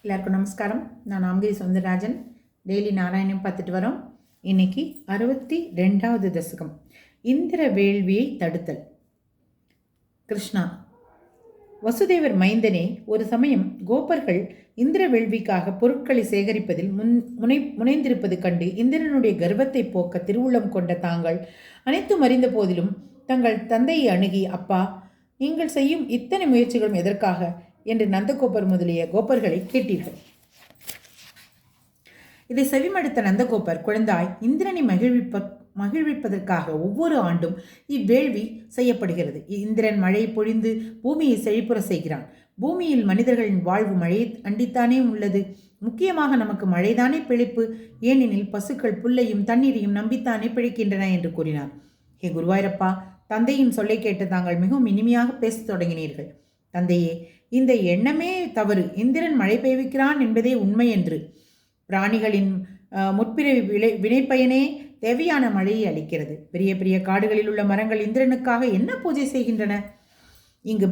எல்லாருக்கும் நமஸ்காரம். நான் நாமகிரி சௌந்தரராஜன். டெய்லி நாராயணம் பார்த்துட்டு வரோம். இன்னைக்கு 62வது தசகம், இந்திர வேள்வியை தடுத்தல். கிருஷ்ணா, வசுதேவர் மைந்தனே, ஒரு சமயம் கோபர்கள் இந்திர வேள்விக்காக பொருட்களை சேகரிப்பதில் முனைந்திருப்பது கண்டு இந்திரனுடைய கர்வத்தை போக்க திருவுள்ளம் கொண்ட தாங்கள் அனைத்தும் அறிந்த போதிலும் தங்கள் தந்தையை அணுகி, அப்பா, நீங்கள் செய்யும் இத்தனை முயற்சிகளும் எதற்காக என்று நந்தகோபர் முதலிய கோபர்களை கேட்டீர்கள். இதை செவிமடுத்த நந்தகோபர், குழந்தாய், இந்திரனை மகிழ்விப்பதற்காக ஒவ்வொரு ஆண்டும் இவ்வேள்வி செய்யப்படுகிறது. இந்திரன் மழை பொழிந்து பூமியை செழிப்புற செய்கிறான். பூமியில் மனிதர்களின் வாழ்வு மழையை அண்டித்தானே உள்ளது. முக்கியமாக நமக்கு மழைதானே பிழைப்பு. ஏனெனில் பசுக்கள் புல்லையும் தண்ணீரையும் நம்பித்தானே பிழைக்கின்றன என்று கூறினார். ஹே குருவாயிரப்பா, தந்தையின் சொல்லை கேட்டு தாங்கள் மிகவும் இனிமையாக பேசத் தொடங்கினீர்கள். தந்தையே, இந்த எண்ணமே தவறு. இந்திரன் மழை பெய்விக்கிறான் என்பதே உண்மை என்று. பிராணிகளின் முற்பிறவி வினைப்பயனே தேவையான மழையை அளிக்கிறது. பெரிய பெரிய காடுகளில் உள்ள மரங்கள் இந்திரனுக்காக என்ன பூஜை செய்கின்றன? இங்கு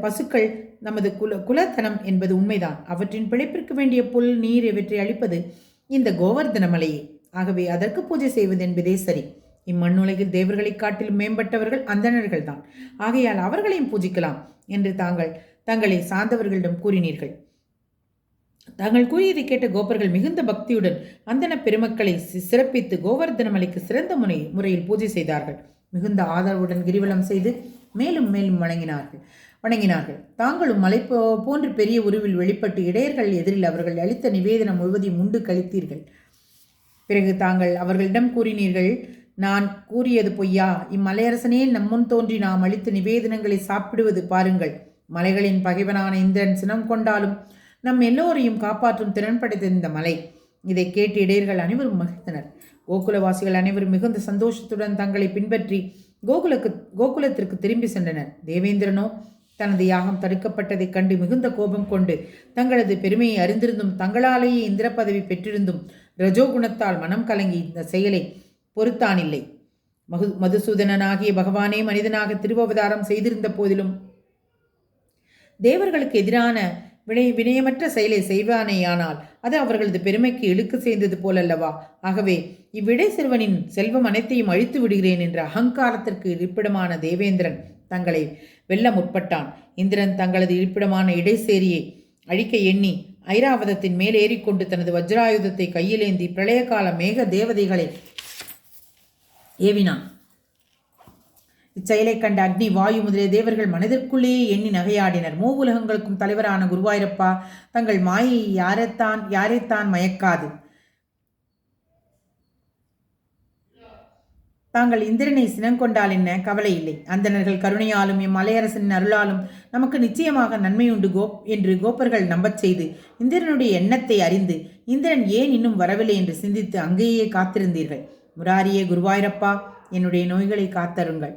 பசுக்கள் நமது குலத்தனம் என்பது உண்மைதான். அவற்றின் பிழைப்பிற்கு வேண்டிய புல், நீர் இவற்றை அளிப்பது இந்த கோவர்தன மலையே. ஆகவே அதற்கு பூஜை செய்வது என்பதே சரி. இம்மண்ணுலகில் தேவர்களை காட்டிலும் மேம்பட்டவர்கள் அந்தணர்கள் தான். ஆகையால் அவர்களையும் பூஜிக்கலாம் என்று தங்களை சார்ந்தவர்களிடம் கூறினீர்கள். தாங்கள் கூறியதை கேட்ட கோபர்கள் மிகுந்த பக்தியுடன் அந்தன பெருமக்களை சிறப்பித்து கோவர்தன மலைக்கு சிறந்த முறையில் பூஜை செய்தார்கள். மிகுந்த ஆதரவுடன் கிரிவலம் செய்து மேலும் மேலும் வணங்கினார்கள். தாங்களும் மலை போன்று பெரிய உருவில் வெளிப்பட்டு இடையர்கள் எதிரில் அவர்கள் அளித்த நிவேதனம் முழுவதையும் உண்டு கழித்தீர்கள். பிறகு தாங்கள் அவர்களிடம் கூறினீர்கள், நான் கூறியது பொய்யா? இம்மலையரசனே நம்முன் தோன்றி நாம் அளித்த நிவேதனங்களை சாப்பிடுவது பாருங்கள். மலைகளின் பகைவனான இந்திரன் சினம் கொண்டாலும் நம் எல்லோரையும் காப்பாற்றும் திறன் படைத்த இந்த மலை. இதை கேட்டு இடையர்கள் அனைவரும் மகிழ்ந்தனர். கோகுலவாசிகள் அனைவரும் மிகுந்த சந்தோஷத்துடன் தங்களை பின்பற்றி கோகுலத்திற்கு திரும்பி சென்றனர். தேவேந்திரனோ தனது யாகம் தடுக்கப்பட்டதைக் கண்டு மிகுந்த கோபம் கொண்டு, தங்களது பெருமையை அறிந்திருந்தும் தங்களாலேயே இந்திர பதவி பெற்றிருந்தும் ரஜோகுணத்தால் மனம் கலங்கி இந்த செயலை பொறுத்தானில்லை. மதுசூதனனாகிய பகவானே மனிதனாக திருவவதாரம் செய்திருந்த போதிலும் தேவர்களுக்கு எதிரான வினயமற்ற செயலை செய்வானேயானால் அது அவர்களது பெருமைக்கு இழுக்கு செய்தது போலல்லவா? ஆகவே இவ்விடை சிறுவனின் செல்வம் அனைத்தையும் அழித்து விடுகிறேன் என்ற அகங்காரத்திற்கு இருப்பிடமான தேவேந்திரன் தங்களை வெல்ல முற்பட்டான். இந்திரன் தங்களது இருப்பிடமான இடைசேரியை அழிக்க எண்ணி ஐராவதத்தின் மேல் ஏறிக்கொண்டு தனது வஜ்ராயுதத்தை கையிலேந்தி பிரளயகால மேக தேவதைகளை ஏவினான். இச்செயலை கண்ட அக்னி, வாயு முதலிய தேவர்கள் மனதிற்குள்ளேயே எண்ணி நகையாடினர். மூவுலகங்களுக்கும் தலைவரான குருவாயிரப்பா, தங்கள் மாயை யாரைத்தான் மயக்காது. தாங்கள் இந்திரனை சினங்கொண்டால் என்ன கவலை இல்லை. அந்தணர்கள் கருணையாலும் இம்மலையரசனின் அருளாலும் நமக்கு நிச்சயமாக நன்மையுண்டு என்று கோபர்கள் நம்பச் செய்து இந்திரனுடைய எண்ணத்தை அறிந்து இந்திரன் ஏன் இன்னும் வரவில்லை என்று சிந்தித்து அங்கேயே காத்திருந்தீர்கள். முராரியே குருவாயிரப்பா, என்னுடைய நோய்களை காத்தருளுங்கள்.